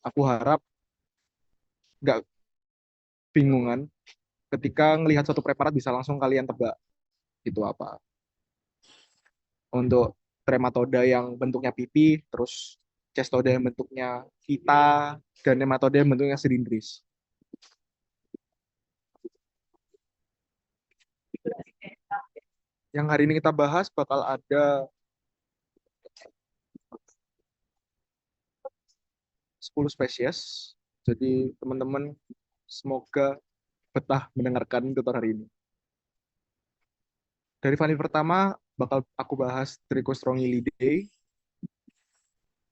Aku harap nggak bingungan ketika ngelihat suatu preparat bisa langsung kalian tebak itu apa. Untuk trematoda yang bentuknya pipi, terus cestoda yang bentuknya pita, dan nematoda yang bentuknya silindris. Yang hari ini kita bahas bakal ada 10 spesies. Jadi teman-teman semoga betah mendengarkan tutor hari ini. Dari famili pertama bakal aku bahas Trichostrongyllidae.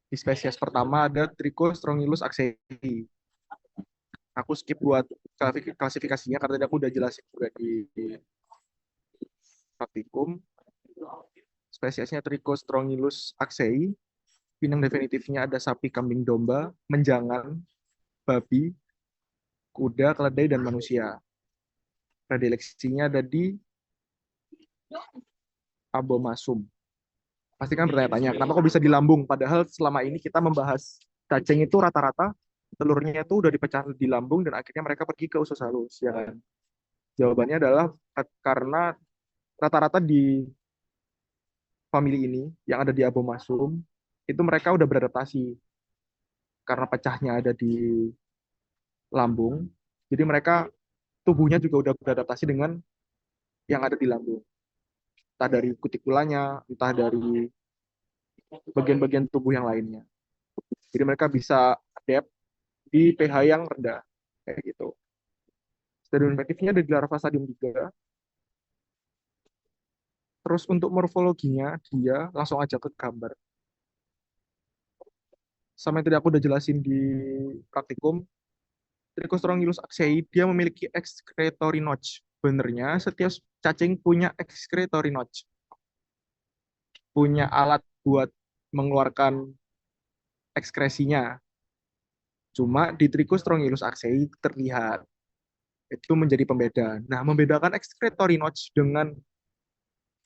Di spesies pertama ada Trichostrongylus axei. Aku skip buat klasifikasinya karena tadi aku udah jelasin juga di praktikum. Spesiesnya Trichostrongylus axei. Pinang definitifnya ada sapi, kambing, domba, menjangan, babi, kuda, keledai, dan manusia. Predileksinya ada di abomasum. Pasti kan bertanya-tanya, kenapa kok bisa di lambung? Padahal selama ini kita membahas cacing itu rata-rata telurnya itu udah dipecah di lambung dan akhirnya mereka pergi ke usus halus, ya kan? Jawabannya adalah karena rata-rata di famili ini yang ada di abomasum itu mereka udah beradaptasi karena pecahnya ada di lambung. Jadi mereka tubuhnya juga udah beradaptasi dengan yang ada di lambung. Entah dari kutikulanya, entah dari bagian-bagian tubuh yang lainnya. Jadi mereka bisa adapt di pH yang rendah kayak gitu. Stadium infektifnya ada di larva stadium 3. Terus untuk morfologinya dia langsung aja ke gambar. Sama yang tadi aku udah jelasin di praktikum, Trichostrongylus axei dia memiliki excretory notch. Benernya setiap cacing punya excretory notch, punya alat buat mengeluarkan ekskresinya. Cuma di Trichostrongylus axei terlihat itu menjadi pembeda. Nah, membedakan excretory notch dengan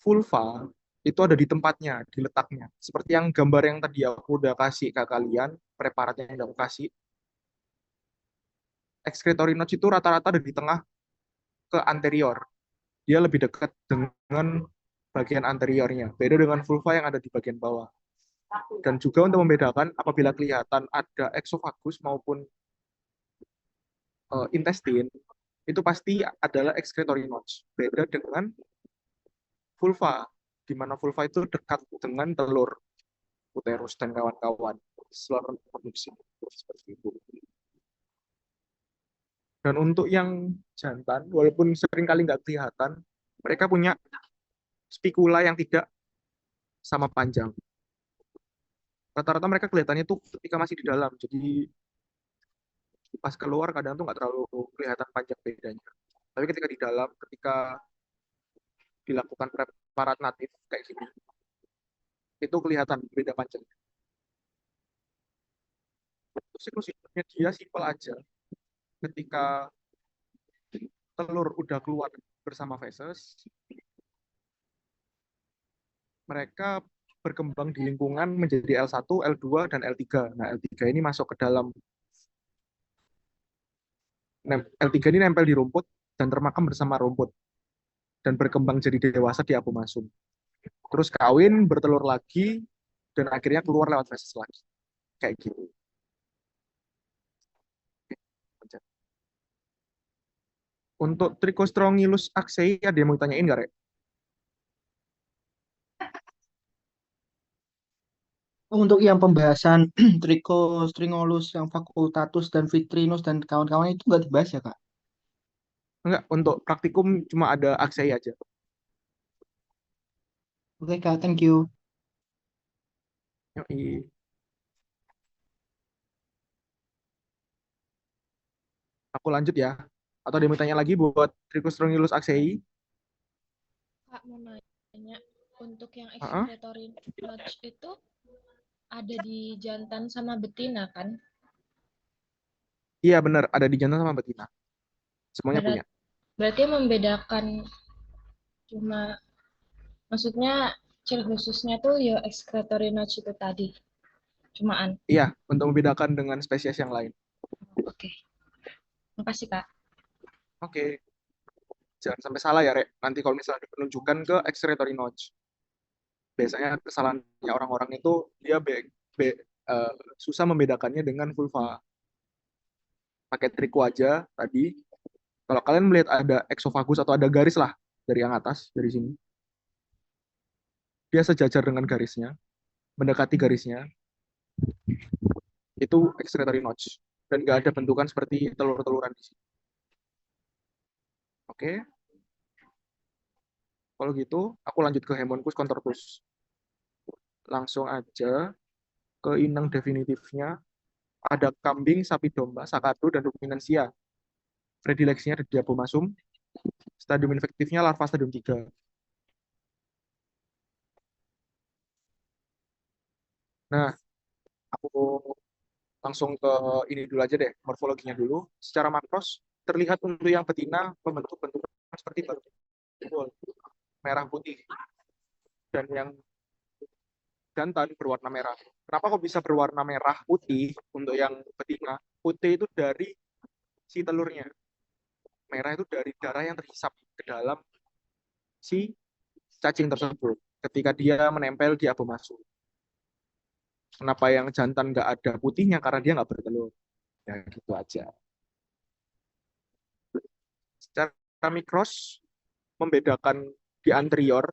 vulva itu ada di tempatnya, di letaknya. Seperti yang gambar yang tadi aku udah kasih ke kalian, preparatnya yang udah aku kasih, excretory notch itu rata-rata ada di tengah ke anterior. Dia lebih dekat dengan bagian anteriornya. Beda dengan vulva yang ada di bagian bawah. Dan juga untuk membedakan apabila kelihatan ada exofagus maupun intestin, itu pasti adalah excretory notch. Beda dengan vulva, di mana vulva itu dekat dengan telur uterus dan kawan-kawan, saluran reproduksi seperti itu. Dan untuk yang jantan, walaupun sering kali nggak kelihatan, mereka punya spikula yang tidak sama panjang. Rata-rata mereka kelihatannya tuh ketika masih di dalam, jadi pas keluar kadang tuh nggak terlalu kelihatan panjang bedanya. Tapi ketika di dalam, ketika dilakukan preparat natif kayak gini, itu kelihatan beda panjang. Siklus hidupnya dia simpel aja. Ketika telur udah keluar bersama feses, mereka berkembang di lingkungan menjadi L1, L2, dan L3. Nah, L3 ini masuk ke dalam, L3 ini nempel di rumput dan termakam bersama rumput dan berkembang jadi dewasa di abomasum. Terus kawin, bertelur lagi, dan akhirnya keluar lewat feses lagi. Kayak gitu. Untuk Trichostrongylus axei, ada yang mau ditanyain nggak, Rek? Untuk yang pembahasan Trichostringolus yang facultatus dan vitrinus dan kawan-kawan itu nggak dibahas ya, Kak? Enggak, untuk praktikum cuma ada axei aja. Oke, Kak, thank you. Yoi. Aku lanjut ya. Atau ada yang mau tanya lagi buat Trichostrongylus axei? Kak mau nanya, untuk yang Uh-uh. excretory notch itu ada di jantan sama betina kan? Iya benar, ada di jantan sama betina. Semuanya punya. Berat, berarti membedakan cuma, maksudnya ciri khususnya tuh ya excretory notch itu tadi. Cumaan. Iya, untuk membedakan dengan spesies yang lain. Oke. Makasih, Kak. Oke, jangan sampai salah ya, Rek. Nanti kalau misalnya penunjukan ke excretory notch. Biasanya kesalahannya orang-orang itu dia be- susah membedakannya dengan vulva. Pakai triko aja tadi. Kalau kalian melihat ada exofagus atau ada garis lah dari yang atas, dari sini. Dia sejajar dengan garisnya, mendekati garisnya, itu excretory notch. Dan nggak ada bentukan seperti telur-teluran di sini. Oke, kalau gitu aku lanjut ke Haemonchus contortus. Langsung aja ke inang definitifnya. Ada kambing, sapi domba, sakado, dan ruminansia. Predileksinya ada diabomasum. Stadium infektifnya larva stadium 3. Nah, aku langsung ke ini dulu aja deh, morfologinya dulu. Secara makros, terlihat untuk yang betina membentuk bentukan seperti batu merah putih. Dan yang jantan berwarna merah. Kenapa kok bisa berwarna merah putih untuk yang betina? Putih itu dari si telurnya. Merah itu dari darah yang terhisap ke dalam si cacing tersebut ketika dia menempel di abomasum. Kenapa yang jantan nggak ada putihnya? Karena dia nggak bertelur. Ya gitu aja. Secara mikros, membedakan di anterior,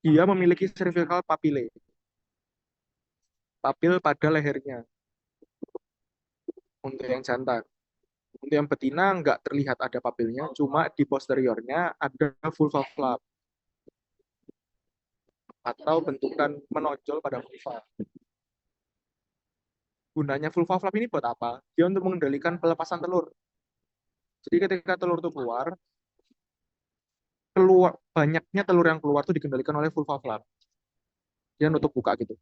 dia memiliki cervical papille. Papil pada lehernya untuk yang jantan. Untuk yang betina nggak terlihat ada papilnya, cuma di posteriornya ada vulva flap atau bentukan menonjol pada vulva. Gunanya vulva flap ini buat apa? Dia untuk mengendalikan pelepasan telur. Jadi ketika telur itu keluar banyaknya telur yang keluar itu dikendalikan oleh vulva flap. Dia nutup buka gitu.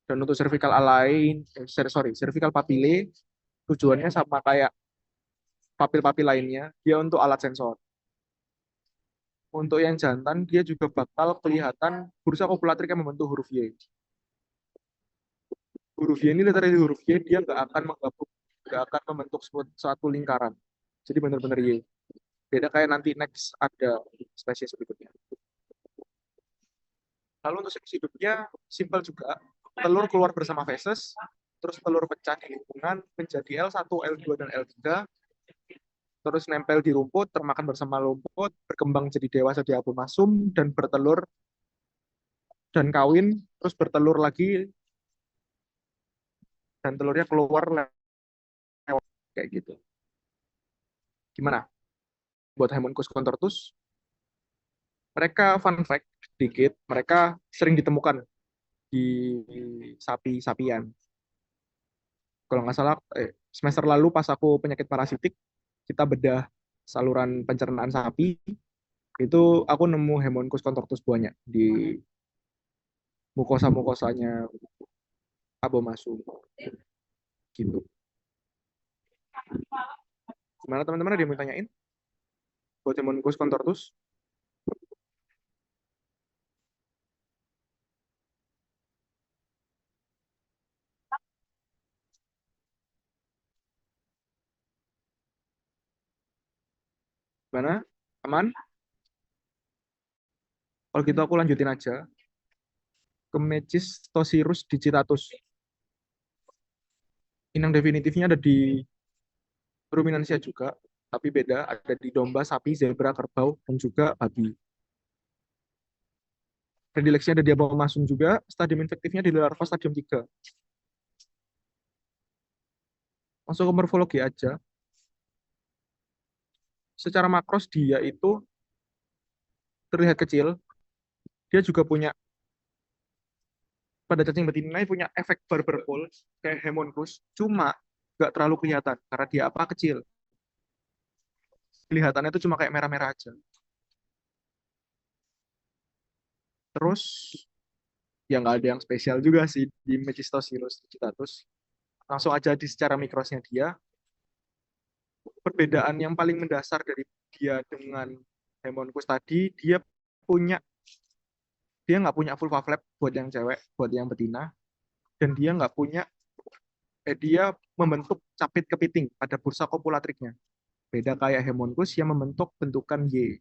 Dan untuk cervical cervical papille tujuannya sama kayak papil-papil lainnya, dia untuk alat sensor. Untuk yang jantan, dia juga bakal kelihatan bursa kopulatrika yang membentuk huruf Y. Huruf Y ini literally huruf Y, dia nggak akan membentuk suatu lingkaran. Jadi benar-benar Y. Beda kayak nanti next ada spesies berikutnya. Lalu untuk siklus hidupnya, simpel juga. Telur keluar bersama feses, terus telur pecah di lingkungan menjadi L1, L2, dan L3, terus nempel di rumput, termakan bersama rumput, berkembang jadi dewasa di abomasum, dan bertelur, dan kawin, terus bertelur lagi, dan telurnya keluar lewat, kayak gitu. Gimana? Buat Haemonchus contortus, mereka fun fact sedikit, mereka sering ditemukan di sapi-sapian. Kalau nggak salah, semester lalu pas aku penyakit parasitik, kita bedah saluran pencernaan sapi, itu aku nemu Haemonchus contortus banyak di mukosa-mukosanya abomasum. Gitu. Gimana teman-teman, ada yang mau tanyain? Buat Haemonchus contortus? Gimana? Aman? Kalau gitu aku lanjutin aja ke Mecistosirus digitatus. Inang definitifnya ada di ruminansia juga, tapi beda, ada di domba, sapi, zebra, kerbau, dan juga babi. Predileksinya ada di abomasum juga, stadium infektifnya di larva stadium 3. Masuk ke morfologi aja. Secara makros dia itu terlihat kecil, dia juga punya, pada cacing betina ini punya efek Barber Pole, kayak Haemonchus, cuma nggak terlalu kelihatan, karena dia apa? Kecil. Kelihatannya itu cuma kayak merah-merah aja. Terus, ya nggak ada yang spesial juga sih di Mecistosirus digitatus. Langsung aja di secara mikrosnya dia, perbedaan yang paling mendasar dari dia dengan Haemonchus tadi, dia nggak punya vulva flap buat yang cewek, buat yang betina. dan dia nggak punya, dia membentuk capit kepiting pada bursa kopulatriknya. Beda kayak Hemonkus yang membentuk bentukan Y.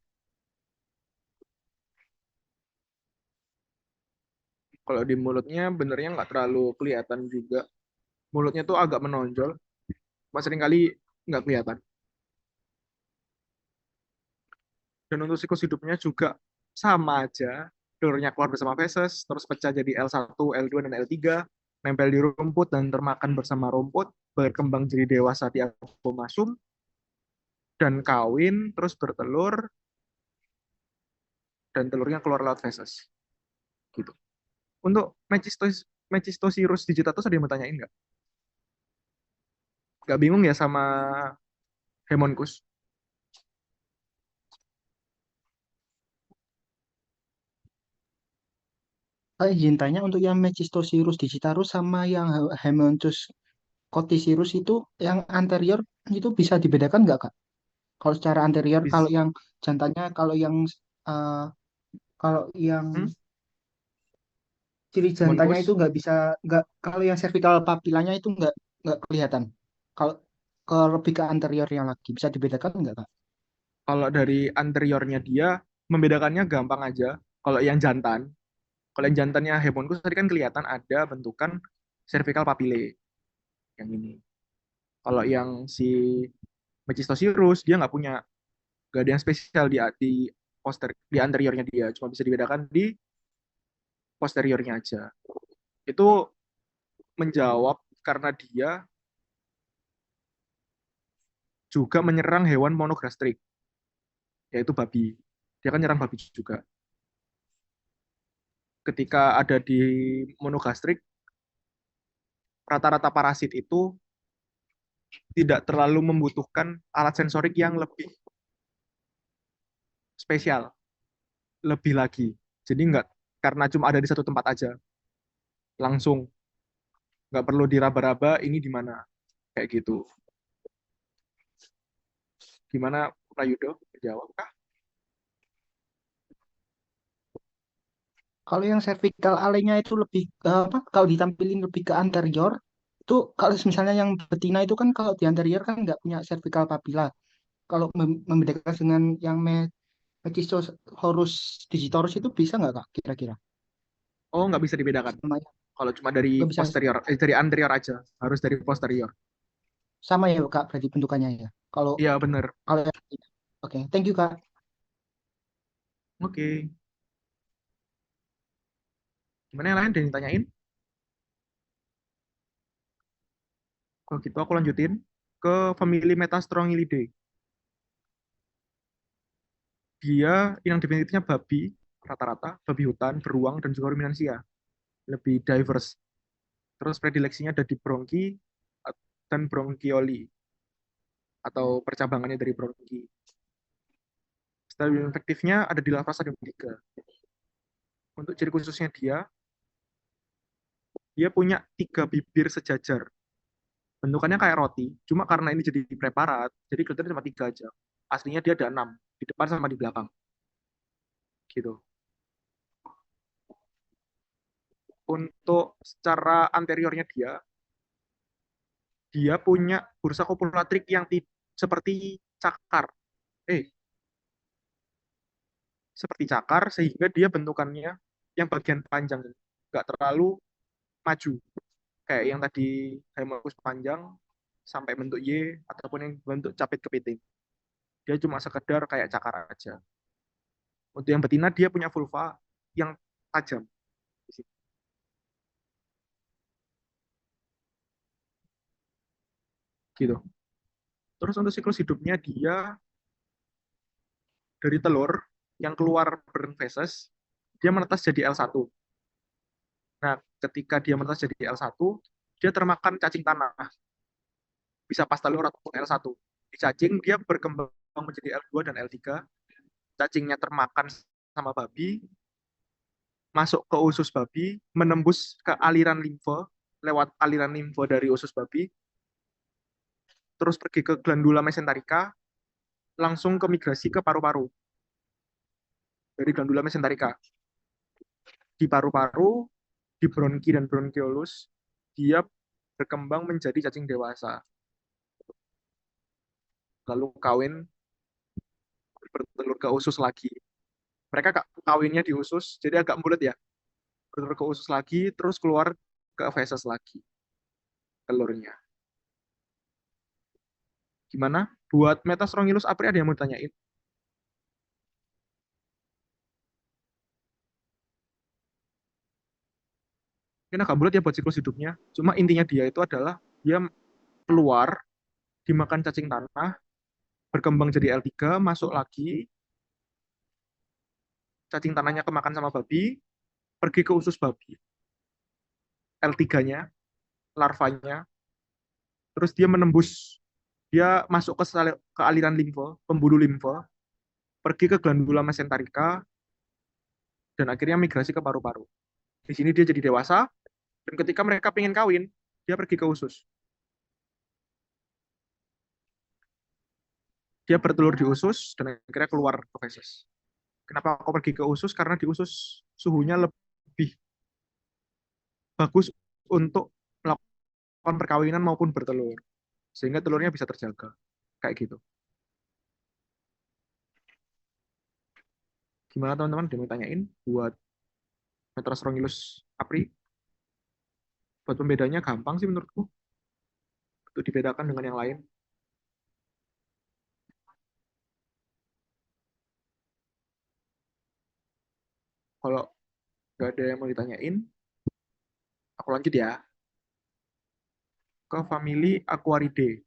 Kalau di mulutnya benernya nggak terlalu kelihatan juga. Mulutnya tuh agak menonjol, mas seringkali nggak kelihatan. Dan untuk siklus hidupnya juga sama aja. Telurnya keluar bersama feses, terus pecah jadi L1, L2, dan L3, nempel di rumput dan termakan bersama rumput, berkembang jadi dewasa di abomasum, dan kawin, terus bertelur, dan telurnya keluar lewat feses. Gitu. Untuk Mecistosirus digitatus ada yang mau tanyain nggak? Nggak bingung ya sama Hemonkus? Izin tanya untuk yang Mecistosirus digitatus sama yang Helminthus Coticirus itu yang anterior itu bisa dibedakan nggak Kak? Kalau secara anterior, kalau Bis, yang jantannya, eh, kalau yang hmm? ciri jantannya itu Hemonkus? nggak, kalau yang cervical papilanya itu nggak kelihatan. Kalau ke lebih ke anteriornya lagi bisa dibedakan nggak Kak? Kalau dari anteriornya dia, membedakannya gampang aja. Kalau yang jantan, kalau yang jantannya Hemonkus tadi kan kelihatan ada bentukan cervical papille yang ini. Kalau yang si Mecistosirus dia nggak ada yang spesial di anteriornya dia, cuma bisa dibedakan di posteriornya aja. Itu menjawab karena dia juga menyerang hewan monogastrik, yaitu babi. Dia kan nyerang babi juga. Ketika ada di monogastrik, rata-rata parasit itu tidak terlalu membutuhkan alat sensorik yang lebih spesial, lebih lagi. Jadi nggak, karena cuma ada di satu tempat aja, langsung nggak perlu diraba-raba ini di mana, kayak gitu. Gimana Prayudo? Jawab kah? Kalau yang cervical alenya itu lebih ke apa? Kalau ditampilin lebih ke anterior, itu kalau misalnya yang betina itu kan kalau di anterior kan nggak punya cervical papilla. Kalau membedakan dengan yang Mechistosaurus digitoris itu bisa nggak Kak kira-kira? Oh, nggak bisa dibedakan. Sama, Kalau cuma dari nggak bisa, posterior, dari anterior aja, harus dari posterior. sama ya Kak berarti bentukannya ya. Kalau Iya, bener. kalau yang oke, thank you Kak. Oke. Gimana yang lain ada yang ditanyain? Kalau gitu aku lanjutin ke famili Metastrongylide. Dia yang definisinya babi, rata-rata, babi hutan, beruang, dan juga ruminansia. Lebih diverse. Terus predileksinya ada di bronki dan bronchioli, atau percabangannya dari bronki. Stadium infektifnya ada di larva stadium 3. Untuk ciri khususnya dia punya 3 bibir sejajar. Bentukannya kayak roti, cuma karena ini jadi preparat, jadi kelihatannya cuma 3 aja. Aslinya dia ada 6, di depan sama di belakang. Gitu. Untuk secara anteriornya dia punya bursa kopulatrik yang seperti cakar. Eh, seperti cakar sehingga dia bentukannya yang bagian panjang, nggak terlalu maju. Kayak yang tadi Haemonchus panjang sampai bentuk Y ataupun yang bentuk capit kepiting. Dia cuma sekedar kayak cakar aja. Untuk yang betina dia punya vulva yang tajam. Gitu. Terus untuk siklus hidupnya dia dari telur yang keluar berfeses, dia menetas jadi L1. Nah, ketika dia menetas jadi L1, dia termakan cacing tanah, bisa pas telur ataupun L1. Di cacing dia berkembang menjadi L2 dan L3, cacingnya termakan sama babi, masuk ke usus babi, menembus ke aliran limfe, lewat aliran limfe dari usus babi, terus pergi ke glandula mesenterica, langsung ke migrasi ke paru-paru dari glandula mesenterica. Di paru-paru, di bronki dan bronkiolus, dia berkembang menjadi cacing dewasa, lalu kawin bertelur ke usus lagi. Mereka kawinnya di usus, jadi agak bulat ya. Bertelur ke usus lagi, terus keluar ke feses lagi telurnya. Gimana? Buat Metasrongylus apri ada yang mau ditanyain? Ini agak bulat ya buat siklus hidupnya. Cuma intinya dia itu adalah dia keluar, dimakan cacing tanah, berkembang jadi L3, masuk lagi, cacing tanahnya kemakan sama babi, pergi ke usus babi. L3-nya, larvanya, terus dia menembus, dia masuk ke aliran limfe, pembuluh limfe, pergi ke glandula mesenterica, dan akhirnya migrasi ke paru-paru. Di sini dia jadi dewasa, dan ketika mereka pengen kawin, dia pergi ke usus. Dia bertelur di usus, dan akhirnya keluar ke feses. Kenapa aku pergi ke usus? Karena di usus suhunya lebih bagus untuk melakukan perkawinan maupun bertelur. Sehingga telurnya bisa terjaga. Kayak gitu. Gimana teman-teman? Dia mau tanyain buat Metasrongylus apri. Buat pembedanya gampang sih menurutku. Untuk dibedakan dengan yang lain. Kalau nggak ada yang mau ditanyain, aku lanjut ya. Ke famili Aquaridae.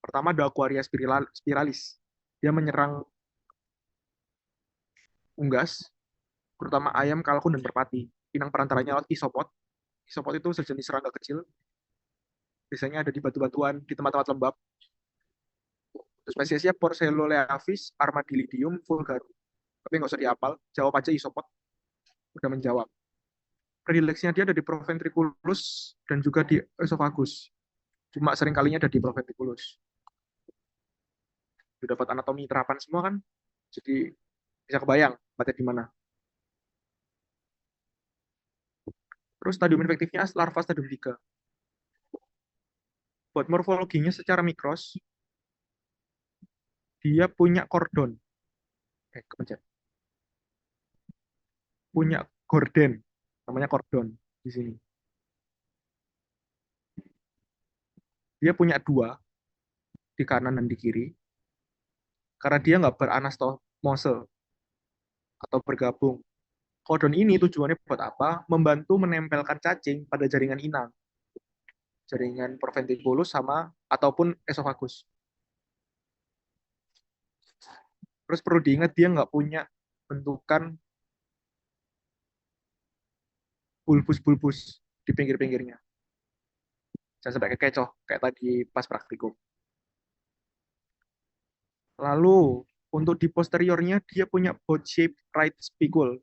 Pertama ada Aquaria spiralis. Dia menyerang unggas, terutama ayam, kalkun, dan merpati. Inang perantaranya lewat isopod. Isopod itu sejenis serangga kecil. Biasanya ada di batu-batuan, di tempat-tempat lembab. Spesiesnya Porceloleaphis armadillidium vulgarum. Tapi nggak usah dihafal, jawab aja isopod. Udah menjawab. Predileksinya dia ada di proventriculus dan juga di esophagus. Cuma sering kalinya ada di proventriculus. Udah dapat anatomi terapan semua kan? Jadi bisa kebayang tempatnya di mana. Terus stadium infektifnya larva stadium 3. Buat morfologinya secara mikros, dia punya kordon. Kepencet. Punya gorden. Namanya kordon di sini. Dia punya dua, di kanan dan di kiri. Karena dia nggak beranastomose atau bergabung. Kordon ini tujuannya buat apa? Membantu menempelkan cacing pada jaringan inang. Jaringan proventriculus sama ataupun esophagus. Terus perlu diingat dia nggak punya bentukan bulbus-bulbus di pinggir-pinggirnya. Jangan sampai kekecoh kayak tadi pas praktikum. Lalu untuk di posteriornya dia punya boat shaped right spicula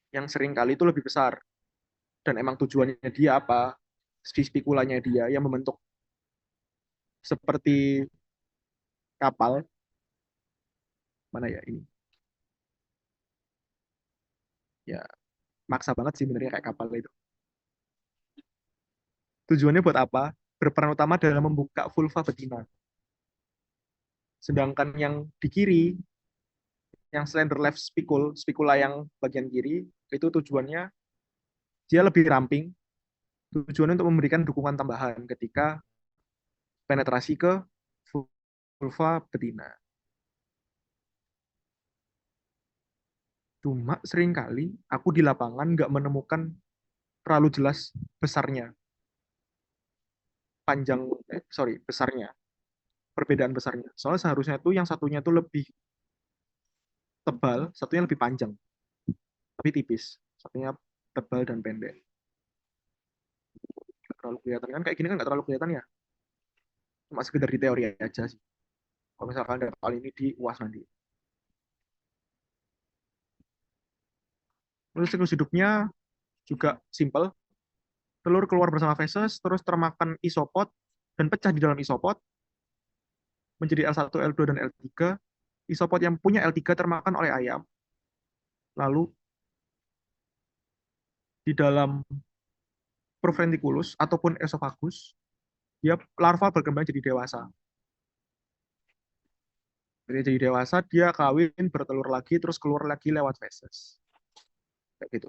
yang seringkali itu lebih besar. Dan emang tujuannya dia apa? Spikulanya dia yang membentuk seperti kapal. Mana ya ini? Ya, maksa banget sih benernya kayak kapal itu. Tujuannya buat apa? Berperan utama dalam membuka vulva betina. Sedangkan yang di kiri, yang slender left spicula yang bagian kiri, itu tujuannya dia lebih ramping. Tujuannya untuk memberikan dukungan tambahan ketika penetrasi ke vulva betina. Cuma seringkali aku di lapangan nggak menemukan terlalu jelas besarnya, besarnya, perbedaan besarnya. Soalnya seharusnya tuh yang satunya tuh lebih tebal, satunya lebih panjang, tapi tipis. Satunya tebal dan pendek. Nggak terlalu kelihatan kan? Kayak gini kan nggak terlalu kelihatan ya. Cuma sekedar di teori aja sih. Kalau misalkan ada hal ini di UAS nanti. Terus siklus hidupnya juga simple. Telur keluar bersama feses, terus termakan isopod, dan pecah di dalam isopod, menjadi L1, L2, dan L3. Isopod yang punya L3 termakan oleh ayam, lalu di dalam proventriculus ataupun esophagus, dia larva berkembang jadi dewasa. Jadi dewasa, dia kawin, bertelur lagi, terus keluar lagi lewat feses. Kayak gitu.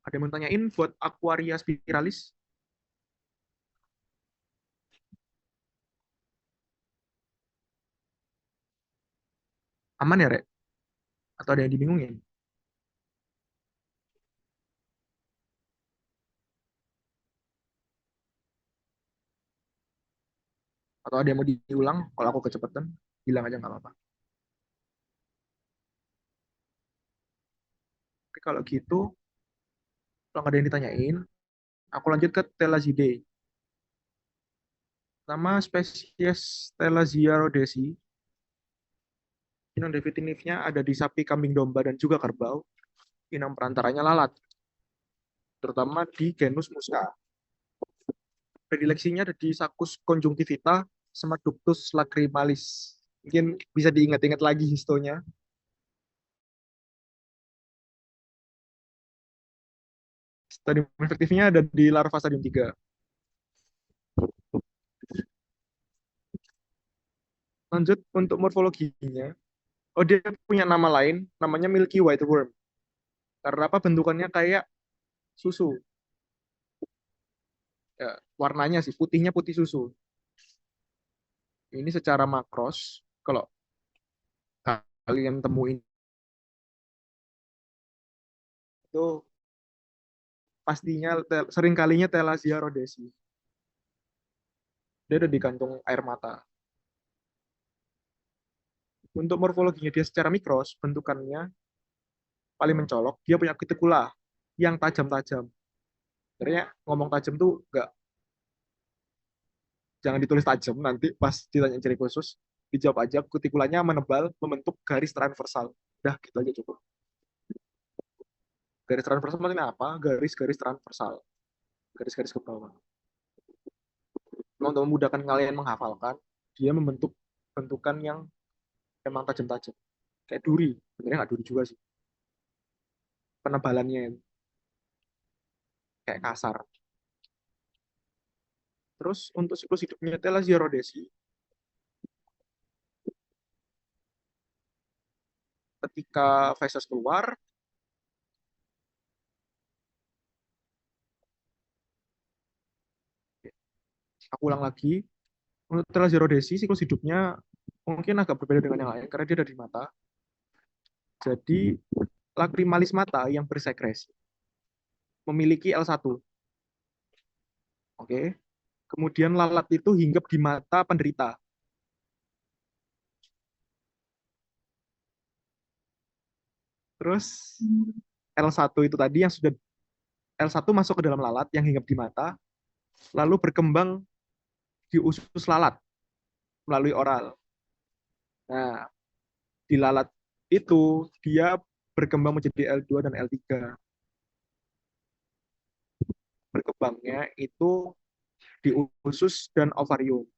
Ada yang mau tanyain buat Aquaria spiralis? Aman ya, Rek? Atau ada yang dibingungin? Atau ada yang mau diulang? Kalau aku kecepatan, bilang aja nggak apa-apa. Oke, kalau gitu, kalau nggak ada yang ditanyain, aku lanjut ke Thelazidae. Nama spesies Thelazia rhodesi, inang definitifnya ada di sapi, kambing, domba, dan juga kerbau. Inang perantaranya lalat, terutama di genus Musca. Predileksinya ada di Saccus conjunctivita sama Ductus lacrimalis. Mungkin bisa diingat-ingat lagi histonya. Stadium efektifnya ada di larva stadium 3. Lanjut untuk morfologinya. Oh, dia punya nama lain, namanya Milky White Worm. Karena apa? Bentukannya kayak susu. Ya, warnanya sih, putihnya putih susu. Ini secara makros, kalau kalian temuin itu pastinya sering kalinya Thelazia rhodesi. Dia ada di kantung air mata. Untuk morfologinya dia secara mikros, bentukannya paling mencolok, dia punya kutikula yang tajam-tajam. Sebenarnya ngomong tajam tuh nggak, jangan ditulis tajam, nanti pas ditanya ciri khusus, dijawab aja kutikulanya menebal, membentuk garis transversal. Udah, gitu aja cukup. Garis transversal maksudnya apa? Garis-garis transversal. Garis-garis ke bawah. Untuk memudahkan kalian menghafalkan, dia membentuk bentukan yang emang tajam-tajam. Kayak duri. Sebenarnya nggak duri juga sih. Penebalannya kayak kasar. Terus untuk siklus hidupnya Thelazia rhodesi, ketika feses keluar, aku ulang lagi, untuk Thelazia rhodesi, siklus hidupnya mungkin agak berbeda dengan yang lain, karena dia ada di mata. Jadi, lacrimalis mata yang bersekresi memiliki L1. Oke. Kemudian lalat itu hinggap di mata penderita. Terus L1 itu tadi yang sudah L1 masuk ke dalam lalat yang hinggap di mata, lalu berkembang di usus lalat melalui oral. Nah, di lalat itu dia berkembang menjadi L2 dan L3. Berkembangnya itu di usus dan ovarium.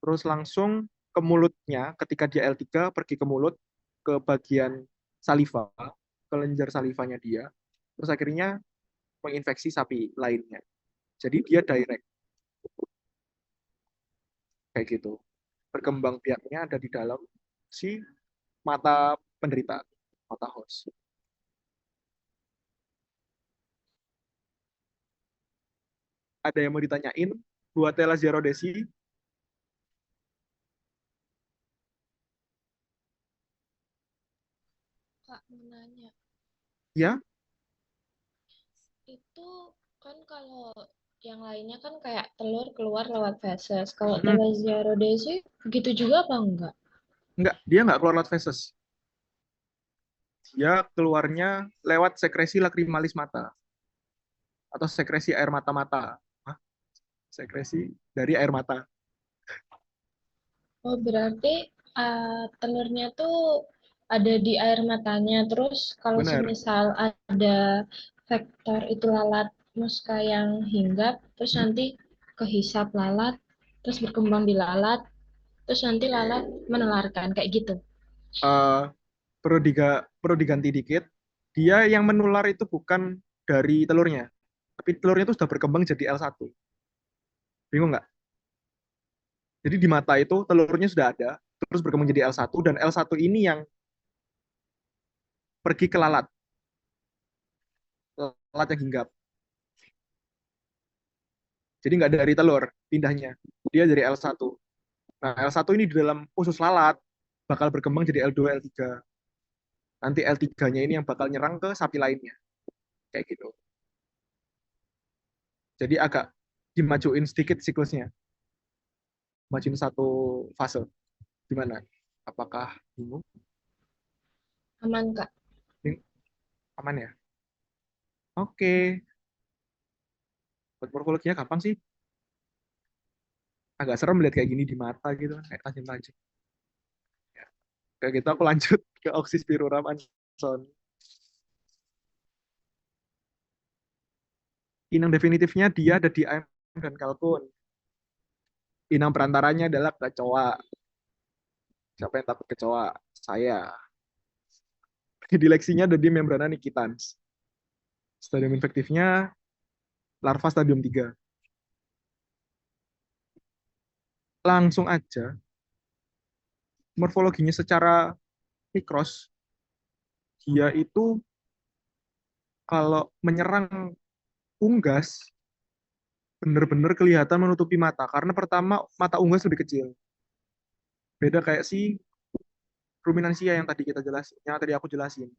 Terus langsung ke mulutnya, ketika dia L3 pergi ke mulut, ke bagian saliva, kelenjar salivanya dia, terus akhirnya menginfeksi sapi lainnya. Jadi dia direct, kayak gitu. Berkembang biaknya ada di dalam si mata penderita, mata host. Ada yang mau ditanyain buat Thelazia rhodesi? Kak, mau nanya. Ya, Itu kan kalau yang lainnya kan kayak telur keluar lewat feses. Kalau hmm. Thelazia rhodesi begitu juga apa enggak? Enggak, dia enggak keluar lewat feses. Dia keluarnya lewat sekresi lacrimalis mata atau sekresi air mata-mata. Hah? Sekresi dari air mata. Oh, berarti telurnya tuh ada di air matanya. Terus kalau Benar. semisal ada vektor itu lalat muska yang hinggap, terus Hmm. nanti kehisap lalat, terus berkembang di lalat, terus nanti lalat menularkan kayak gitu. Uh, perlu diganti dikit. dia yang menular itu bukan dari telurnya, tapi telurnya itu sudah berkembang jadi L1. Bingung nggak? Jadi di mata itu telurnya sudah ada, terus berkembang jadi L1, dan L1 ini yang pergi ke lalat, lalat yang hinggap. Jadi nggak dari telur pindahnya, dia dari L1. Nah, L1 ini di dalam usus lalat bakal berkembang jadi L2, L3. Nanti L3-nya ini yang bakal nyerang ke sapi lainnya. Kayak gitu. Jadi agak dimajuin sedikit siklusnya. Majuin satu fase. Gimana? Apakah bingung? Aman, Kak. Aman ya? Oke. Buat morfologinya gampang sih. Agak serem lihat kayak gini di mata gitu. Kayak tajam-tajam. Ya. Kayak gitu aku lanjut ke Oxyspirura manson. Inang definitifnya dia ada di ayam dan kalkun. Inang perantaranya adalah kecoa. Siapa yang takut kecoa? Saya. Dileksinya ada di membrana nikitans. Stadium infektifnya larva stadium 3. Langsung aja, morfologinya secara mikros, dia itu kalau menyerang unggas, benar-benar kelihatan menutupi mata. Karena pertama, mata unggas lebih kecil. Beda kayak si ruminansia yang tadi kita jelasin, yang tadi aku jelasin.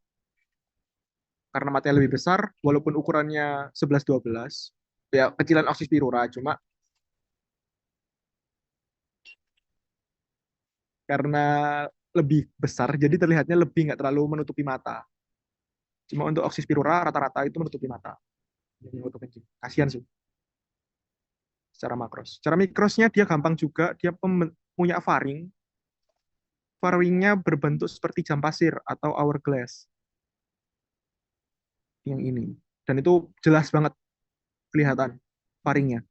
Karena matanya lebih besar, walaupun ukurannya 11-12, ya kecilan Oxyspirura, cuma karena lebih besar, jadi terlihatnya lebih nggak terlalu menutupi mata. Cuma untuk Oxyspirura rata-rata itu menutupi mata. Jadi menutup kencing. Kasihan sih secara makros. Secara mikrosnya dia gampang juga, dia punya faring. Faringnya berbentuk seperti jam pasir atau hourglass yang ini. Dan itu jelas banget kelihatan faringnya.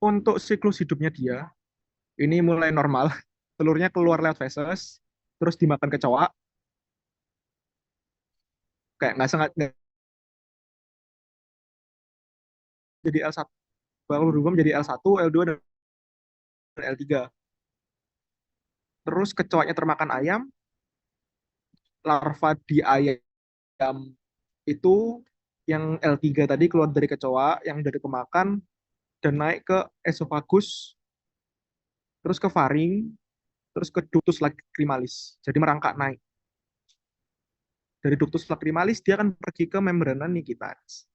Untuk siklus hidupnya dia, ini mulai normal. Telurnya keluar lewat feses, terus dimakan kecoa, kayak nggak sengaja jadi L1. Bakal berubah menjadi L1, L2, dan L3. Terus kecoanya termakan ayam, larva di ayam itu yang L3 tadi keluar dari kecoa, yang dari kemakan, dan naik ke esofagus, terus ke faring, terus ke ductus lacrimalis. Jadi merangkak naik. Dari ductus lacrimalis dia akan pergi ke membrana nigricans.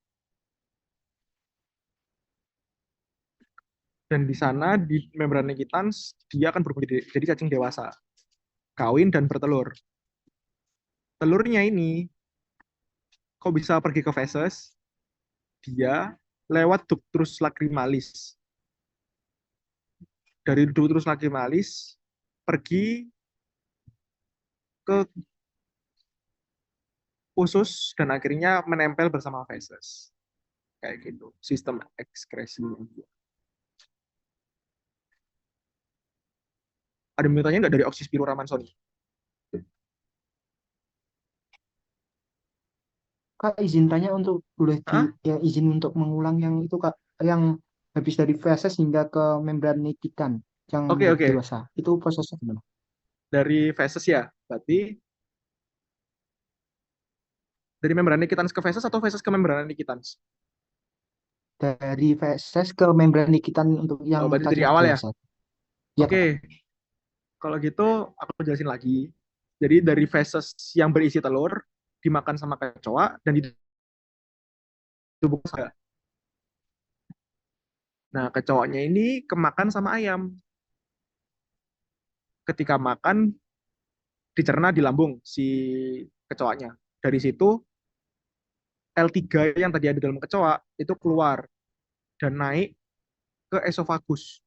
Dan di sana di membrana nigricans dia akan berubah jadi cacing dewasa, kawin dan bertelur. Telurnya ini kok bisa pergi ke feses? Dia lewat ductus lacrimalis. Dari ductus lacrimalis pergi ke usus dan akhirnya menempel bersama feses. Kayak gitu. Sistem ekskresinya. Ada mintanya nggak dari Oxyspirura mansoni? Kak, izin tanya untuk boleh di Hah? ya izin untuk mengulang yang itu Kak, yang habis dari feses hingga ke membran nikitan yang Oke, menjadi oke. dewasa. Itu prosesnya gimana? Dari feses ya. Berarti dari membran nikitans ke feses atau feses ke membran nikitans? Dari feses ke membran nikitan untuk yang Oh, berarti dari cacing awal ya? dewasa. Ya Kak. Oke, kalau gitu aku jelasin lagi. Jadi dari feses yang berisi telur dimakan sama kecoa dan di tubuh saya. Nah, kecoanya ini kemakan sama ayam. Ketika makan dicerna di lambung si kecoanya. Dari situ L3 yang tadi ada dalam kecoa itu keluar dan naik ke esofagus.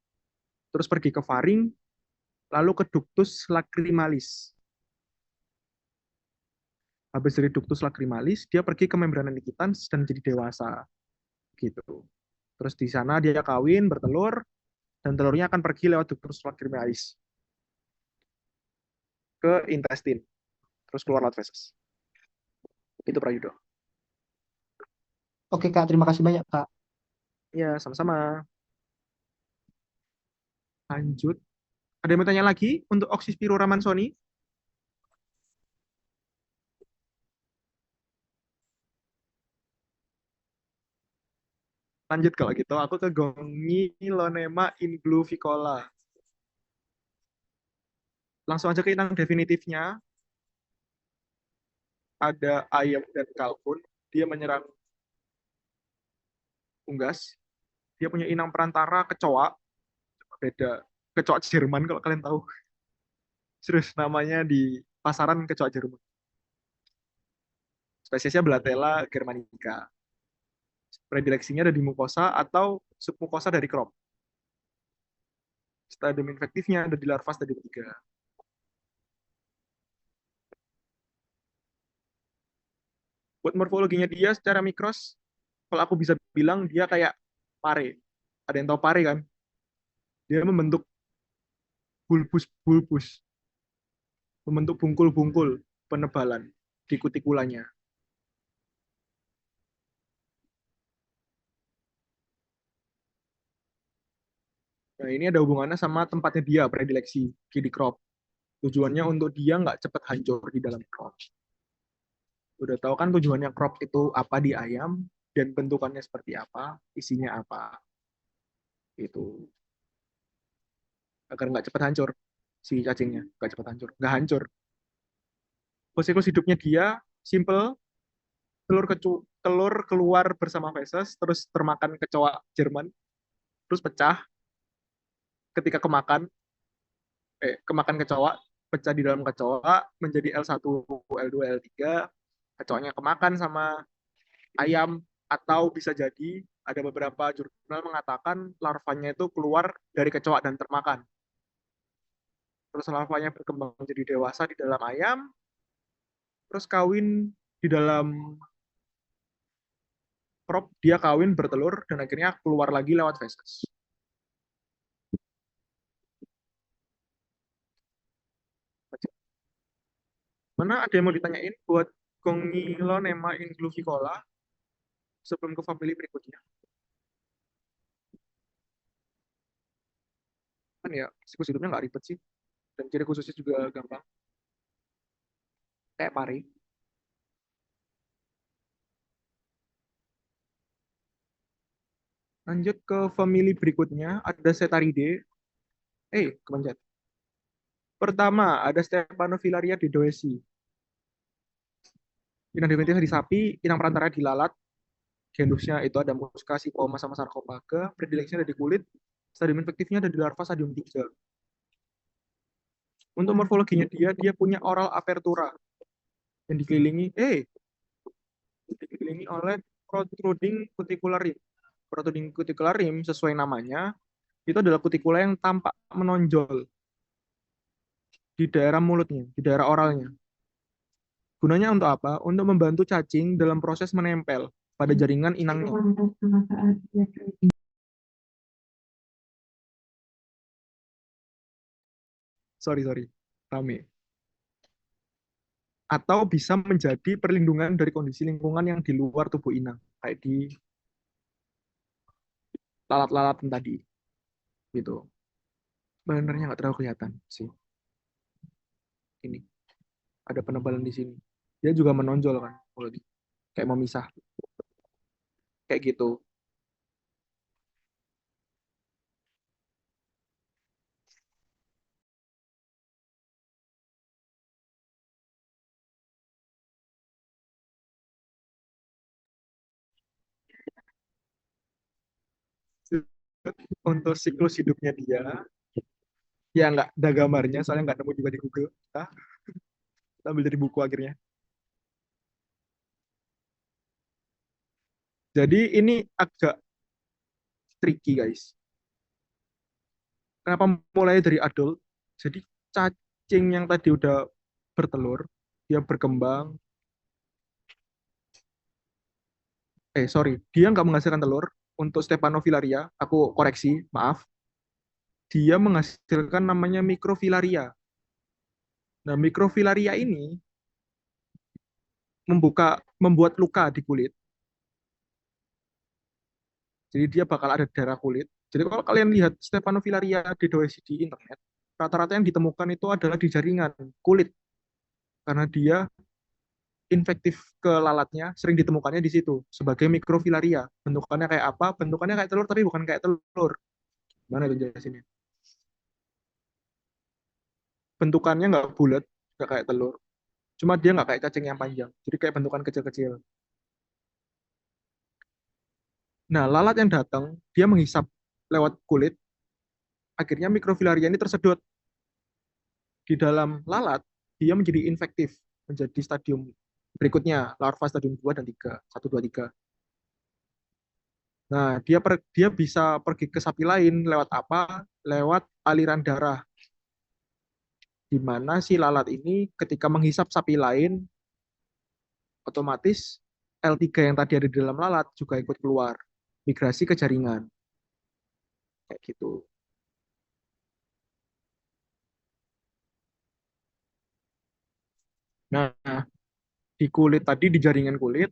Terus pergi ke faring, lalu ke ductus lacrimalis. Habis dari ductus lacrimalis, dia pergi ke membrana nigricans dan jadi dewasa. Gitu. Terus di sana dia kawin, bertelur, dan telurnya akan pergi lewat ductus lacrimalis ke intestin. terus keluar lewat feses. Itu Prayudo. Oke Kak, terima kasih banyak Kak. Ya, sama-sama. Lanjut. Ada yang mau tanya lagi untuk Oxyspiro ramansoni? Lanjut kalau gitu, aku ke Gongilonema ingluvicola. Langsung aja ke inang definitifnya. Ada ayam dan kalkun. Dia menyerang unggas. Dia punya inang perantara kecoa. Beda. Kecoa Jerman kalau kalian tahu. Serius, namanya di pasaran kecoa Jerman. Spesiesnya Blatella germanica. Predileksinya ada di mukosa atau submukosa dari crop. Stadium infektifnya ada di larva stadium 3. Buat morfologinya dia secara mikros, kalau aku bisa bilang dia kayak pare. Ada yang tahu pare kan? Dia membentuk bulbus-bulbus, membentuk bungkul-bungkul penebalan di kutikulanya. Nah, ini ada hubungannya sama tempatnya dia, predileksi, di crop. Tujuannya untuk dia nggak cepat hancur di dalam crop. Udah tahu kan tujuannya crop itu apa di ayam, dan bentukannya seperti apa, isinya apa. Itu agar nggak cepat hancur si cacingnya, nggak cepat hancur, nggak hancur. Siklus hidupnya dia simple, telur keluar bersama feses, terus termakan kecoa Jerman, terus pecah ketika kemakan kecoa, pecah di dalam kecoa menjadi L1, L2, L3, kecoanya kemakan sama ayam, atau bisa jadi ada beberapa jurnal mengatakan larvanya itu keluar dari kecoa dan termakan. Terus larvanya berkembang menjadi dewasa di dalam ayam, terus kawin di dalam crop, dia kawin bertelur dan akhirnya keluar lagi lewat feses. Mana ada yang mau ditanyain buat Gongilonema ingluvicola sebelum ke family berikutnya? Kan ya, siklus hidupnya nggak ribet sih. Dan ciri khususnya juga gampang. Kayak pari. Lanjut ke family berikutnya, ada Cetaridae. Kemencet. Pertama, ada Stephanophyllaria didoesi. Inang definitifnya di sapi, inang perantara di lalat, genusnya itu ada Musca, Sipoma, sama Sarcophaga, predileksinya ada di kulit, stadium infektifnya ada di larva stadium 3. Untuk morfologinya dia punya oral apertura yang dikelilingi oleh protruding cuticular rim. Protruding cuticular rim sesuai namanya itu adalah kutikula yang tampak menonjol di daerah mulutnya, di daerah oralnya. Gunanya untuk apa? Untuk membantu cacing dalam proses menempel pada jaringan inangnya. Sorry, rame. Atau bisa menjadi perlindungan dari kondisi lingkungan yang di luar tubuh inang, kayak di lalat-lalat tadi. Gitu. Benernya nggak terlalu kelihatan sih. Ini ada penebalan di sini. Dia juga menonjol kan, kayak memisah, kayak gitu. Untuk siklus hidupnya dia, ya nggak ada gambarnya, soalnya nggak nemu juga di Google. Kita ambil dari buku akhirnya. Jadi ini agak tricky guys. Kenapa mulai dari adult? Jadi cacing yang tadi udah bertelur, dia berkembang. Dia nggak menghasilkan telur. Untuk Stephanophyllaria, aku koreksi, maaf. Dia menghasilkan namanya microfilaria. Nah, microfilaria ini membuat luka di kulit. Jadi dia bakal ada darah kulit. Jadi kalau kalian lihat Stephanofilaria dedoesi di internet, rata-rata yang ditemukan itu adalah di jaringan kulit karena dia infektif ke lalatnya sering ditemukannya di situ sebagai mikrofilaria. Bentukannya kayak apa? Bentukannya kayak telur tapi bukan kayak telur. Gimana itu jelasinnya? Bentukannya nggak bulat, nggak kayak telur. Cuma dia nggak kayak cacing yang panjang. Jadi kayak bentukan kecil-kecil. Nah, lalat yang datang, dia menghisap lewat kulit, akhirnya mikrofilaria ini tersedot di dalam lalat, dia menjadi infektif, menjadi stadium berikutnya, larva stadium 2 dan 3, 1, 2, 3. Nah, dia bisa pergi ke sapi lain lewat apa? Lewat aliran darah, di mana si lalat ini ketika menghisap sapi lain, otomatis L3 yang tadi ada di dalam lalat juga ikut keluar, migrasi ke jaringan, kayak gitu. Nah, di kulit tadi, di jaringan kulit,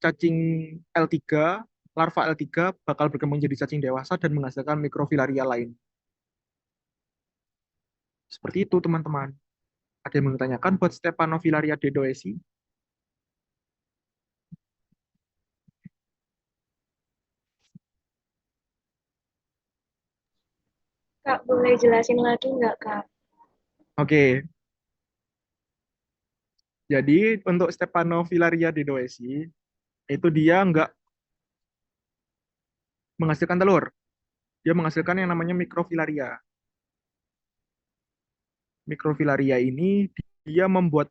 cacing L3, larva L3 bakal berkembang jadi cacing dewasa dan menghasilkan mikrofilaria lain. Seperti itu, teman-teman. Ada yang menanyakan buat Stephanofilaria dedoesi? Kak, boleh jelasin lagi nggak, Kak? Oke, jadi untuk Stephanofilaria dedoesi, itu dia nggak menghasilkan telur. Dia menghasilkan yang namanya mikrofilaria. Mikrofilaria ini dia membuat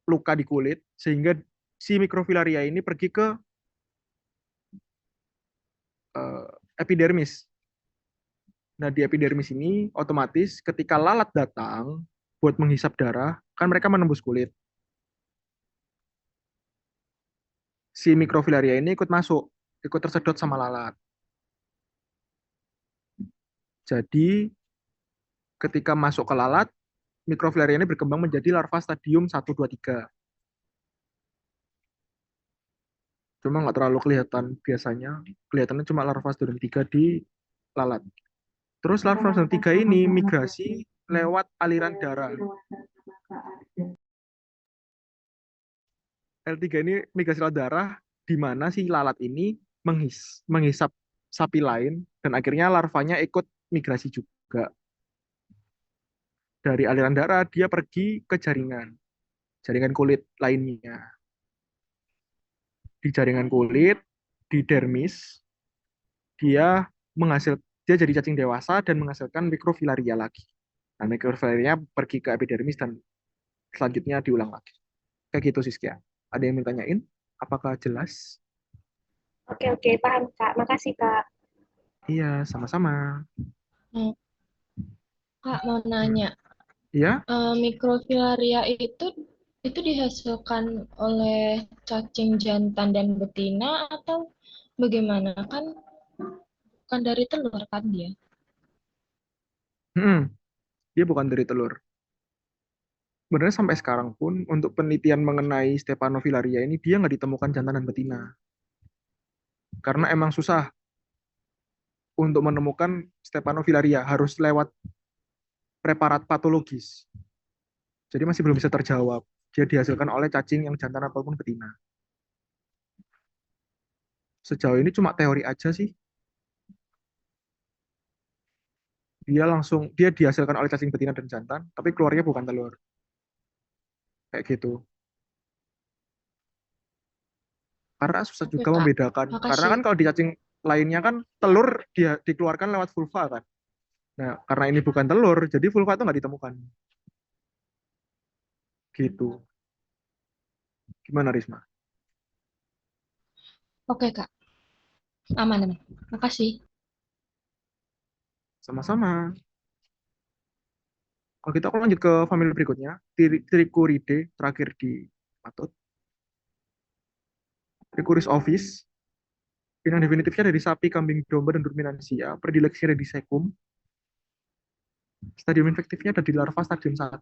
luka di kulit, sehingga si mikrofilaria ini pergi ke uh, epidermis. Nah, di epidermis ini otomatis ketika lalat datang buat menghisap darah, kan mereka menembus kulit. Si mikrofilaria ini ikut masuk, ikut tersedot sama lalat. Jadi, ketika masuk ke lalat, mikrofilaria ini berkembang menjadi larva stadium 1, 2, 3. Cuma nggak terlalu kelihatan biasanya. Kelihatannya cuma larva stadium 3 di lalat. Terus larva stadium 3 ini migrasi lewat aliran darah. L3 ini migrasi lewat darah di mana si lalat ini menghisap sapi lain dan akhirnya larvanya ikut migrasi juga. Dari aliran darah dia pergi ke jaringan kulit lainnya. Di jaringan kulit, di dermis, dia dia jadi cacing dewasa dan menghasilkan mikrofilaria lagi. Nah, mikrofilaria pergi ke epidermis dan selanjutnya diulang lagi. Kayak gitu, Siskia. Ada yang mau tanyain? Apakah jelas? Oke, oke, paham, Kak. Makasih, Kak. Iya, sama-sama. Hmm, Kak, mau nanya. Iya, Mikrofilaria itu dihasilkan oleh cacing jantan dan betina atau bagaimana? Kan bukan dari telur kan dia. hmm, dia bukan dari telur. Sebenarnya sampai sekarang pun untuk penelitian mengenai Stephanofilaria ini dia nggak ditemukan jantan dan betina. Karena emang susah untuk menemukan Stephanofilaria, harus lewat preparat patologis. Jadi masih belum bisa terjawab. Dia dihasilkan oleh cacing yang jantan ataupun betina. Sejauh ini cuma teori aja sih. Dia dihasilkan oleh cacing betina dan jantan, tapi keluarnya bukan telur. Kayak gitu. Karena susah Oke, juga Kak. membedakan. Karena Makasih. kan kalau di cacing lainnya kan telur dia dikeluarkan lewat vulva kan. Nah, karena ini bukan telur, jadi vulva itu nggak ditemukan. Gitu. Gimana, Risma? Oke, Kak. Aman, aman. Makasih. Sama-sama. Kalau gitu aku lanjut ke famili berikutnya. Trichuridae terakhir di patut. Trichuris ovis. Pinang definitifnya dari sapi, kambing, domba, dan ruminansia. Predileksinya dari sekum. Stadium infektifnya ada di larva stadium 1.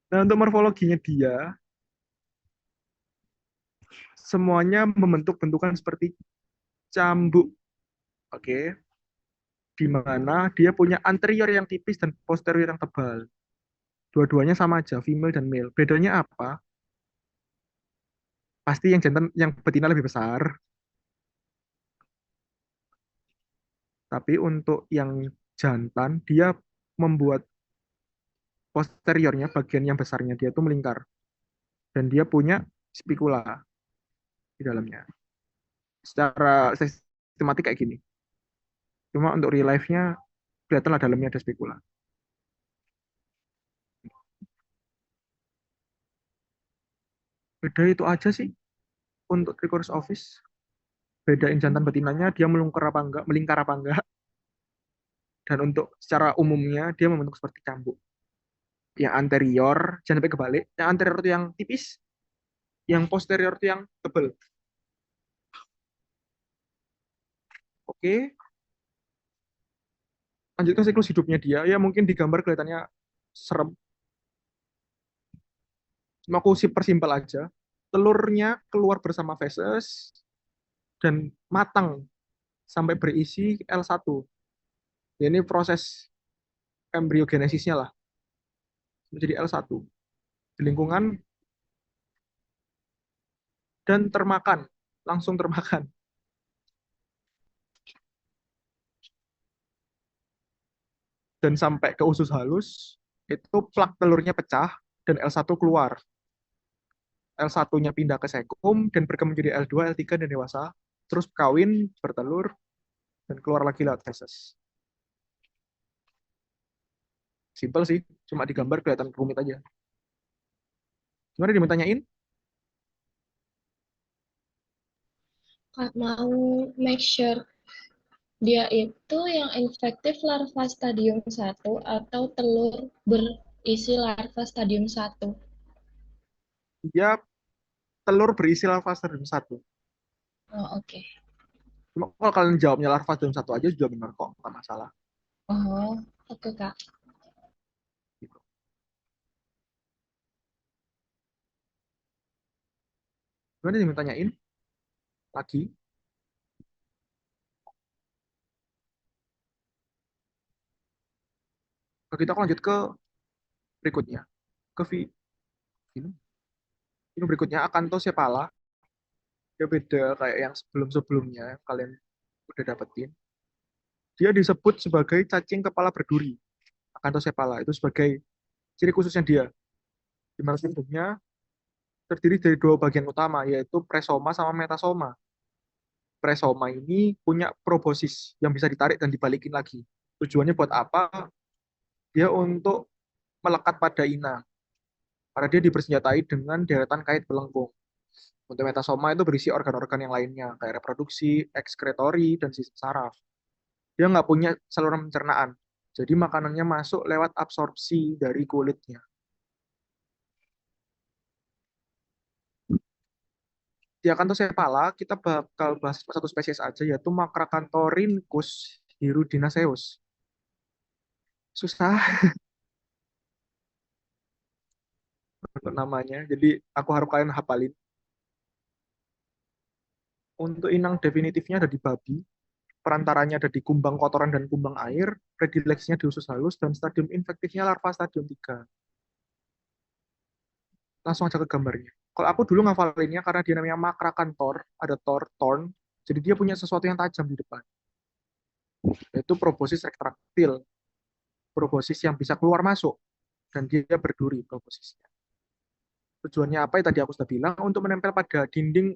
Nah, untuk morfologinya dia, semuanya membentuk bentukan seperti cambuk. Oke, di mana dia punya anterior yang tipis dan posterior yang tebal. Dua-duanya sama aja, female dan male. Bedanya apa? Pasti yang jantan, yang betina lebih besar. Tapi untuk yang jantan, dia membuat posteriornya, bagian yang besarnya dia tuh melingkar. Dan dia punya spikula di dalamnya. Secara sistematik kayak gini. Cuma untuk real life-nya, kelihatan lah dalamnya ada spikula. Beda itu aja sih untuk trichorus ovis. Bedain jantan betinanya, dia melingkar apa enggak. Dan untuk secara umumnya, dia membentuk seperti cambuk. Yang anterior, jangan sampai kebalik. Yang anterior itu yang tipis, yang posterior itu yang tebal. Oke, lanjut ke siklus hidupnya dia. Ya mungkin di gambar kelihatannya serem. Cuma aku persimpel aja. Telurnya keluar bersama feses dan matang sampai berisi L1. Ya, ini proses embriogenesisnya lah. Menjadi L1. Di lingkungan dan termakan. Langsung termakan. Dan sampai ke usus halus, itu plak telurnya pecah dan L1 keluar. L1-nya pindah ke sekum dan berkembang menjadi L2, L3 dan dewasa. Terus kawin, bertelur, dan keluar lagi lewat feses. Simpel sih, cuma digambar kelihatan rumit aja. Gimana dia tanyain? Kak, mau make sure dia itu yang infektif larva stadium 1 atau telur berisi larva stadium 1? Dia telur berisi larva stadium 1. Oh, oke. Cuma kalau kalian jawabnya larva stadium 1 aja juga benar kok, nggak masalah. Oh, oke, Kak. Gitu. Gimana dia tanyain? Lagi. Kalau kita lanjut ke berikutnya. Ke film. Film berikutnya Acanthosepala. Dia beda kayak yang sebelum-sebelumnya yang kalian udah dapetin. Dia disebut sebagai cacing kepala berduri. Acanthosepala itu sebagai ciri khususnya dia. Di mana tubuhnya terdiri dari dua bagian utama, yaitu presoma sama metasoma. Presoma ini punya proboscis yang bisa ditarik dan dibalikin lagi. Tujuannya buat apa? Dia untuk melekat pada inang. Karena dia dipersenjatai dengan deretan kait belengkung. Untuk metasoma itu berisi organ-organ yang lainnya, kayak reproduksi, ekskretori, dan sistem saraf. Dia nggak punya saluran pencernaan. Jadi makanannya masuk lewat absorpsi dari kulitnya. Di Acanthosepala, kita bakal bahas satu spesies aja, yaitu Macracanthorinchus hirudinaceus. Susah untuk namanya, jadi aku harap kalian hafalin. Untuk inang definitifnya ada di babi, perantaranya ada di kumbang kotoran dan kumbang air, predileksinya di usus halus, dan stadium infektifnya larva stadium 3. Langsung aja ke gambarnya. Kalau aku dulu ngafalinnya karena dia namanya Macracanthor, ada thorn, jadi dia punya sesuatu yang tajam di depan, yaitu proboscis rektraktil, proboscis yang bisa keluar masuk, dan dia berduri proboscisnya. Tujuannya apa ya tadi aku sudah bilang, untuk menempel pada dinding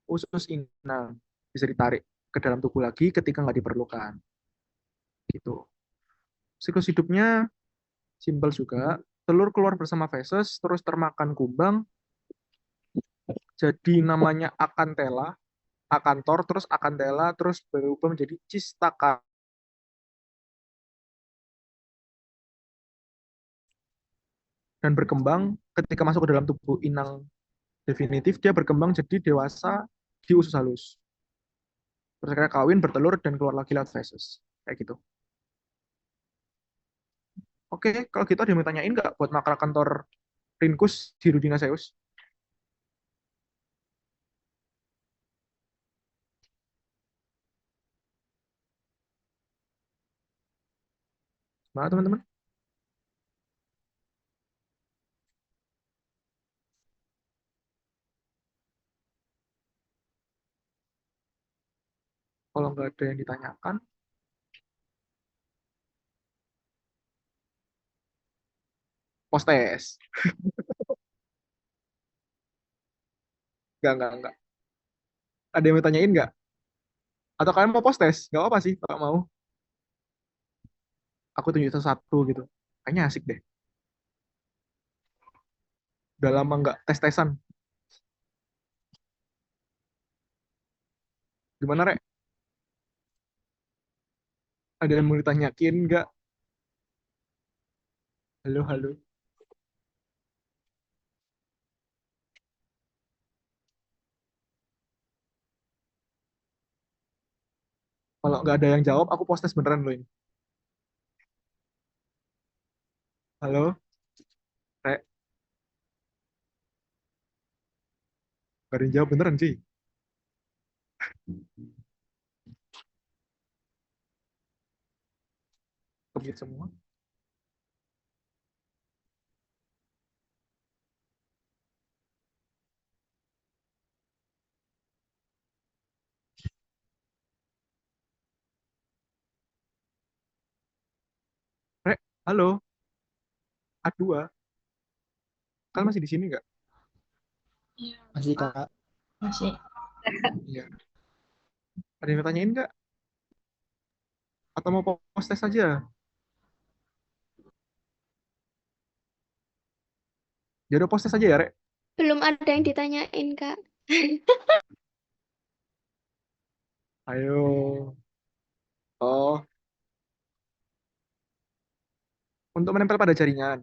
usus inang, bisa ditarik ke dalam tubuh lagi ketika nggak diperlukan. Gitu. Siklus hidupnya simpel juga. Telur keluar bersama feses, terus termakan kumbang, jadi namanya akantela, akantor, terus akantela, terus berubah menjadi cistaka. Dan berkembang ketika masuk ke dalam tubuh inang definitif, dia berkembang jadi dewasa di usus halus. Terus akhirnya kawin, bertelur, dan keluar lagi lewat feses. Kayak gitu. Oke, kalau gitu ada yang mau tanyain nggak buat makra kantor Rinkus di Rudinaseus? Mana teman-teman? Kalau nggak ada yang ditanyakan, post-test. Nggak. Ada yang mau tanyain nggak? Atau kalian mau post-test? Nggak apa sih, kalau mau. Aku tunjuk satu gitu. Kayaknya asik deh. Udah lama nggak tes-tesan. Gimana, Rek? Ada yang mau ditanyakin nggak? Halo, halo. Kalau nggak ada yang jawab, aku post-test beneran loh ini. Halo, Rek. Nggak ada yang jawab beneran, sih. Kemit semua. Rek, halo. A2. Kalian masih di sini nggak? Iya, Masih Kak. masih. Iya. Ada yang mau tanyain nggak? Atau mau post-test aja? Ya udah post-test aja ya, Rek. Belum ada yang ditanyain, Kak. Ayo. Oh, untuk menempel pada jaringan.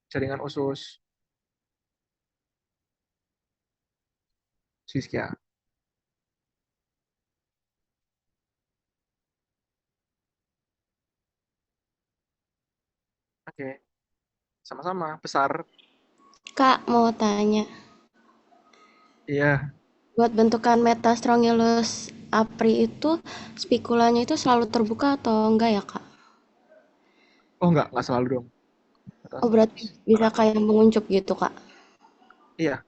Jaringan usus. Siskia. Oke. Sama-sama. Besar. Kak, mau tanya. Iya. Buat bentukan Metastrongylus apri itu, spikulanya itu selalu terbuka atau enggak ya, Kak? Oh, nggak selalu dong. Oh, berarti bisa kayak menguncup gitu, Kak. Iya.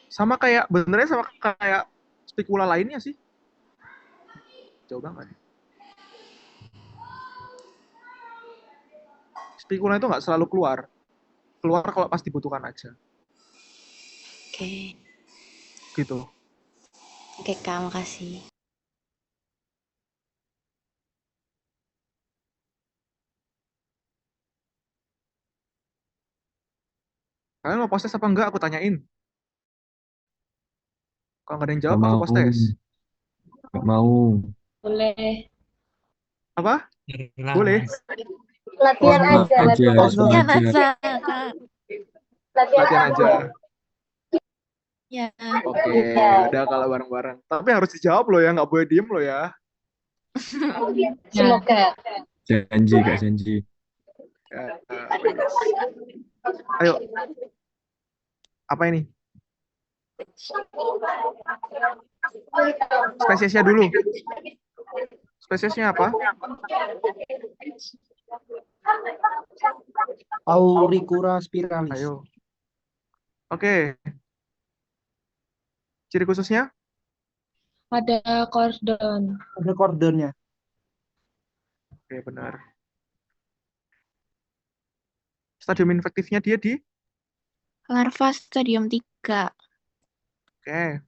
Sama kayak, benernya sama kayak spikula lainnya sih. Jauh banget. Spikula itu nggak selalu keluar. Keluar kalau pas dibutuhkan aja. Oke. Gitu. Oke, Kak, makasih. Kalian mau post-test apa enggak? Aku tanyain. Kalau nggak ada yang Gak jawab, aku mau, post-test. gak mau. Boleh. Apa? Boleh. Latihan Oh, aja, aja, latihan Oh, aja. no. Ya, aja. masa, Kak. Latihan Latihan aja. aja. Ya. Oke, Iya. udah kalau bareng-bareng. Tapi harus dijawab loh ya, nggak boleh diem loh ya. Semoga. Janji, Kak, janji. Ya, ayo, apa ini? Spesiesnya dulu. Spesiesnya apa? Auricura spiralis. Ayo. Oke. Ciri khususnya? Ada kordon. Ada kordonnya. Oke, benar. Stadium infektifnya dia di? Larva stadium 3. Oke.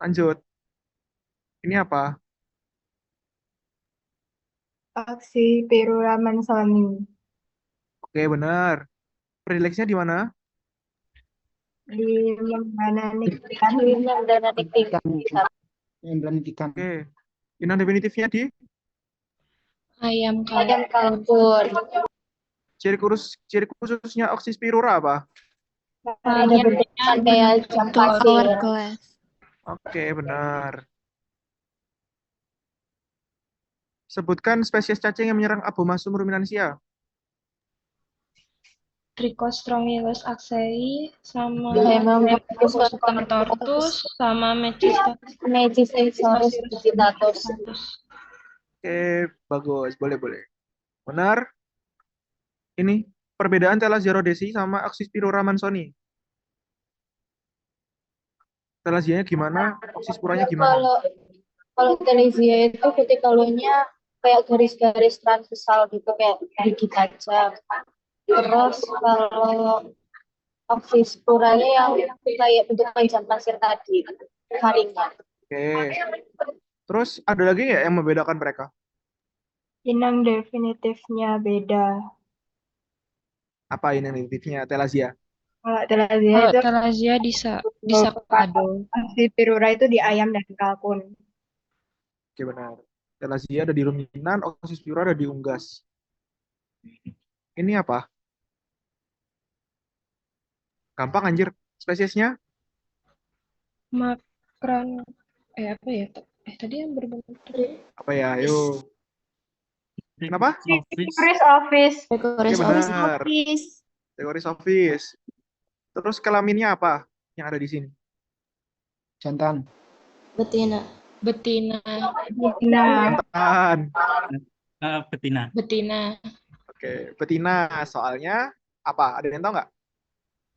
Lanjut. Ini apa? Oxypirula mansoni. Oke, benar. Predileksinya di mana? Di membrana tiga. Membran ikan. Oke. Inang definitifnya di? Ayam Ayam kalkun. kalkun. Ciri khususnya Oxyspirura apa? Ada bentukan kayak jam pasir. Hourglass. Oke, benar. Sebutkan spesies cacing yang menyerang Abomasum ruminansia. Trichostrongylus axei sama Hemangopus Contortus sama Megistosaurus digitatus. Oke, bagus. Boleh, boleh. Benar. Ini perbedaan Thalassiya rhodesi sama Oxyspirura mansoni. Thalassianya gimana? Oxyspiranya gimana? Kalau Telesia itu kutikalonya kayak garis-garis transversal gitu kayak gigi tajam. Terus kalau oksisporanya yang kayak bentuk panjang pasir tadi, haringnya. Oke. Terus ada lagi nggak yang membedakan mereka? Inang definitifnya beda. Apa ini definitifnya Thalassiya? Kalau Telesia Kalau itu Thalassiya disapado. Oxypirura itu di ayam dan kalkun. Oke, benar. Thalassiya ada di ruminan, Oxyspirura ada di unggas. Ini apa? Gampang anjir. Spesiesnya Makran apa ya? Tadi yang berbentuk apa ya? Ayo. Kenapa? Chris Office. Oke, Dekoris office. benar. Teoris office. Terus kelaminnya apa yang ada di sini? Jantan. Betina. betina. Nah, Jantan. Betina. Betina. Oke, betina. Soalnya apa? Ada yang tahu nggak?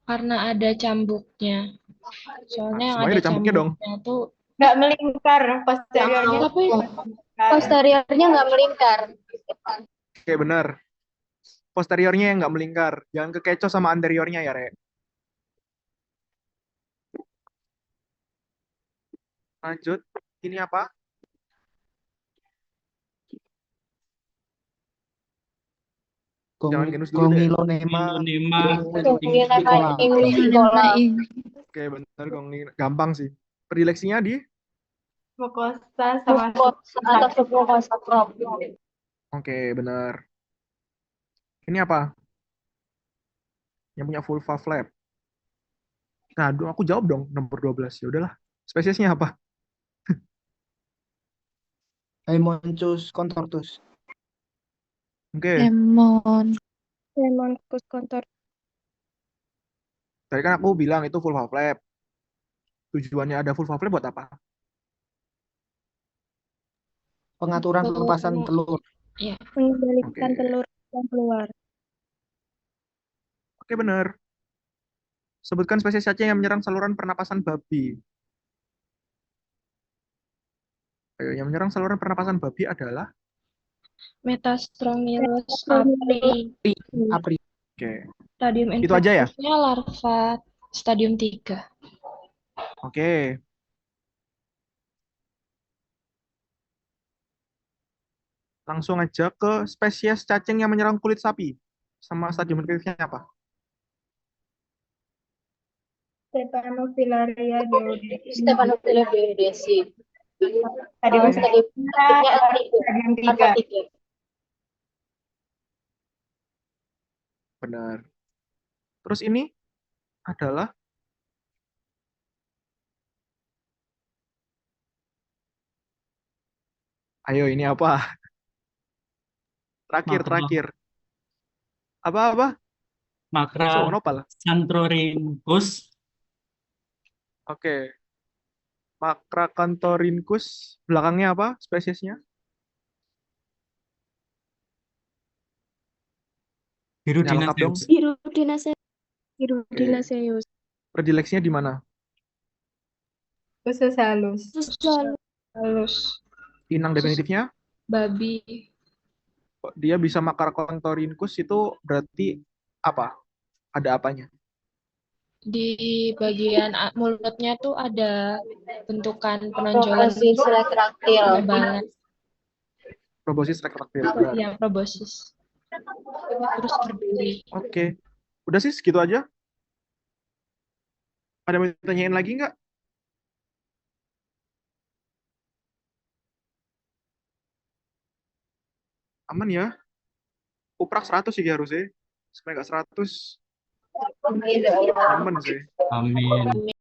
Karena ada cambuknya. Soalnya yang Semuanya ada ada cambuknya dong. cambuknya tuh nggak melingkar posteriornya. apa ya? Posteriornya nggak melingkar. Oke, benar. Posteriornya yang nggak melingkar. Jangan kekecoh sama anteriornya ya, Re. Lanjut. Ini apa? Jangan genus dulu deh. Gongilonema. Gongilonema Gongilonema inguicola. Oke, benar. Gampang sih. Predileksinya di? Mucosa sama atau submucosa crop. Oke, benar. Ini apa? Yang punya vulva flap. Nah, aku jawab dong nomor 12. Ya udahlah. Spesiesnya apa? Haemonchus contortus. Oke. Hemangopus contortus. Tadi kan aku bilang itu vulva flap. Tujuannya ada vulva flap buat apa? Pengaturan pelepasan telur. Mengendalikan Oke. telur yang keluar. Oke, benar. Sebutkan spesies cacing yang menyerang saluran pernapasan babi. Ayo, yang menyerang saluran pernapasan babi adalah? Metastrongylus apri. Apri. Oke. Stadium Itu aja ya? infeksiusnya larva stadium 3. Oke. Langsung aja ke spesies cacing yang menyerang kulit sapi. Sama stadium infeksinya apa? Stephanophyllaria geodesi. Stephanophyllaria geodesi. Stadium Stadiumnya stadium 3. Benar. Terus ini adalah? Ayo, ini apa? Terakhir, Makro. terakhir. Apa-apa? Makra So, nopal. Santroringus. Oke. Macracanthorinchus. Belakangnya apa spesiesnya? Yang lengkap dong. Hirudinacea. Hirudinacea. Predileksinya di mana? Khusus halus. Halus. Inang definitifnya? Babi. Dia bisa Macracanthorinchus itu berarti apa? Ada apanya? Di bagian mulutnya tuh ada bentukan penonjolan Proboscis retraktil. ketebalan. Proboscis retraktil. Benar. Ya, proboscis. Terus berduri. Oke. Udah sih segitu aja. Ada yang mau ditanyain lagi nggak? Aman ya? Uprak 100 sih harusnya. Supaya nggak 100. Aman sih. Amin.